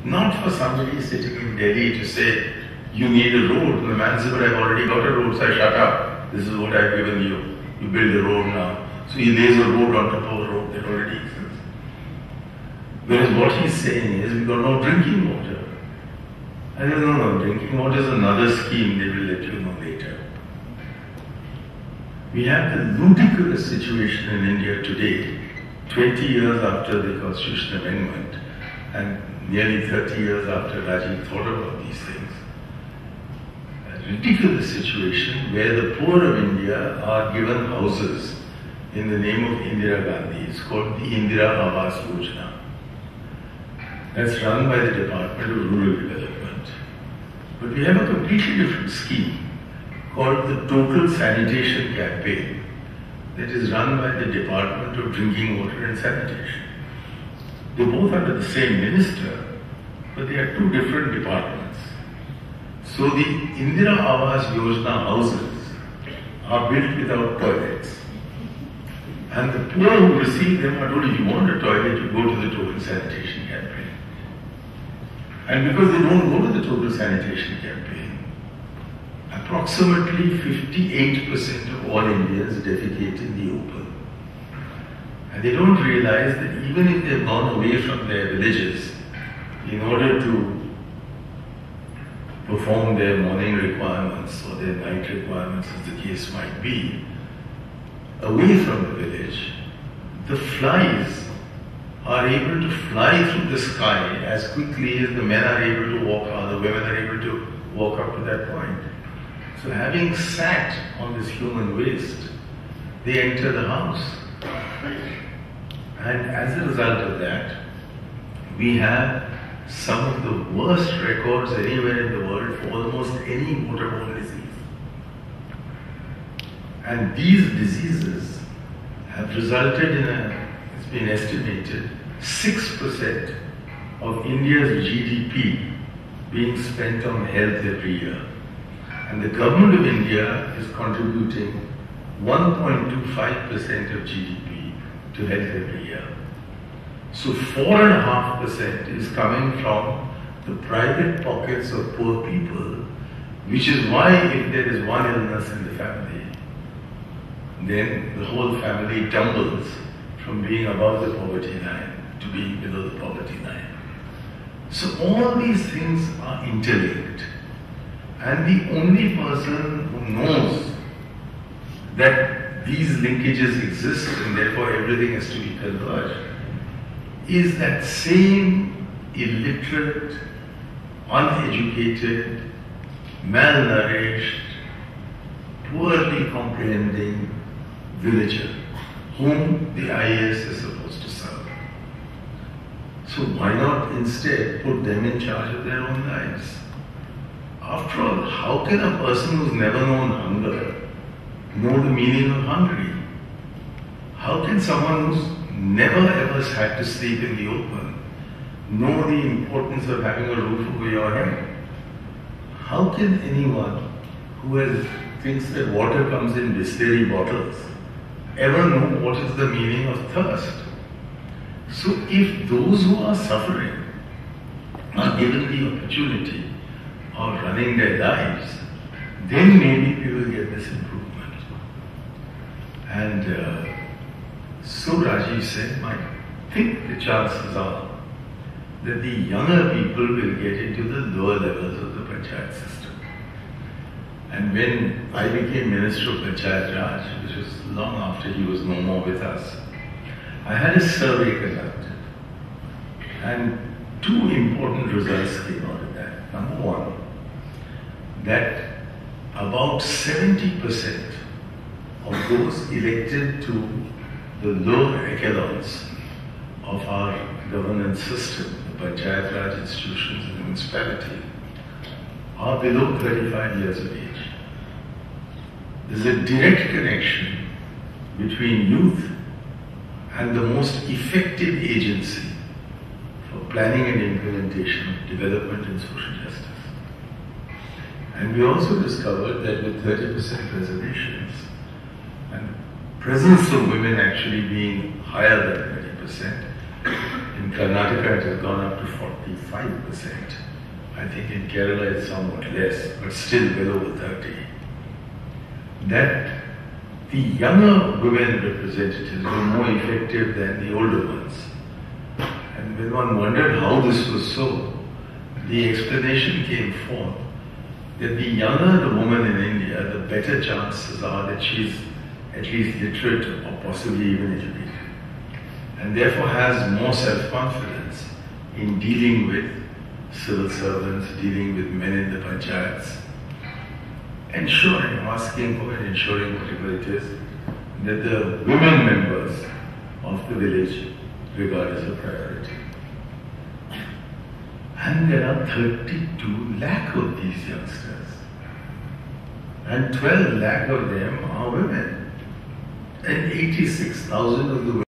Not for somebody sitting in Delhi to say, you need a road. The man says, but I've already got a road, so I shut up. This is what I've given you. You build a road now. So he lays a road on top of a road that already exists. Whereas what he's saying is, we've got no drinking water. I don't know, drinking water is another scheme they will let you know later. We have the ludicrous situation in India today, 20 years after the Constitutional Amendment and nearly 30 years after Rajiv thought about these things. A ridiculous situation where the poor of India are given houses in the name of Indira Gandhi. It's called the Indira Awas Yojana. That's run by the Department of Rural Development. But we have a completely different scheme called the Total Sanitation Campaign that is run by the Department of Drinking Water and Sanitation. They're both under the same minister, but they are two different departments. So the Indira Awas Yojana houses are built without toilets. And the poor who receive them are told, if you want a toilet, you go to the Total Sanitation Campaign. And because they don't go to the Total Sanitation Campaign, approximately 58% of all Indians defecate in the open. And they don't realize that even if they've gone away from their villages in order to perform their morning requirements or their night requirements, as the case might be, away from the village, the flies are able to fly through the sky as quickly as the men are able to walk, or the women are able to walk up to that point. So having sat on this human waste, they enter the house. And as a result of that, we have some of the worst records anywhere in the world for almost any waterborne disease. And these diseases have resulted in it's been estimated, 6% of India's GDP being spent on health every year. And the government of India is contributing 1.25% of GDP to health every year. So 4.5% is coming from the private pockets of poor people, which is why if there is one illness in the family, then the whole family tumbles from being above the poverty line to being below the poverty line. So all these things are interlinked. And the only person who knows that these linkages exist and therefore everything has to be converged is that same illiterate, uneducated, malnourished, poorly comprehending villager whom the IAS is supposed to serve. So why not instead put them in charge of their own lives? After all, how can a person who's never known hunger know the meaning of hungry? How can someone who's never ever had to sleep in the open know the importance of having a roof over your head? How can anyone who thinks that water comes in distillery bottles ever know what is the meaning of thirst? So if those who are suffering are given the opportunity of running their lives, then maybe we will get this improvement. And so Rajiv said, I think the chances are that the younger people will get into the lower levels of the Panchayat system. And when I became Minister of Panchayat Raj, which was long after he was no more with us, I had a survey conducted. And two important results came out of that. Number one, that about 70% of those elected to the lower echelons of our governance system, the Panchayat Raj institutions in the municipality, are below 35 years of age. There's a direct connection between youth and the most effective agency for planning and implementation of development and social justice. And we also discovered that with 30% reservations and presence of women actually being higher than 30%, in In Karnataka it has gone up to 45%. I think in Kerala it's somewhat less, but still well over 30. That the younger women representatives were more effective than the older ones. And when one wondered how this was so, the explanation came forth that the younger the woman in India, the better chances are that she's at least literate or possibly even educated. And therefore has more self-confidence in dealing with civil servants, dealing with men in the panchayats, asking for and ensuring whatever it is, that the women members of the village regard as a priority. And there are 32 lakh of these youngsters. And 12 lakh of them are women. And 86,000 of the women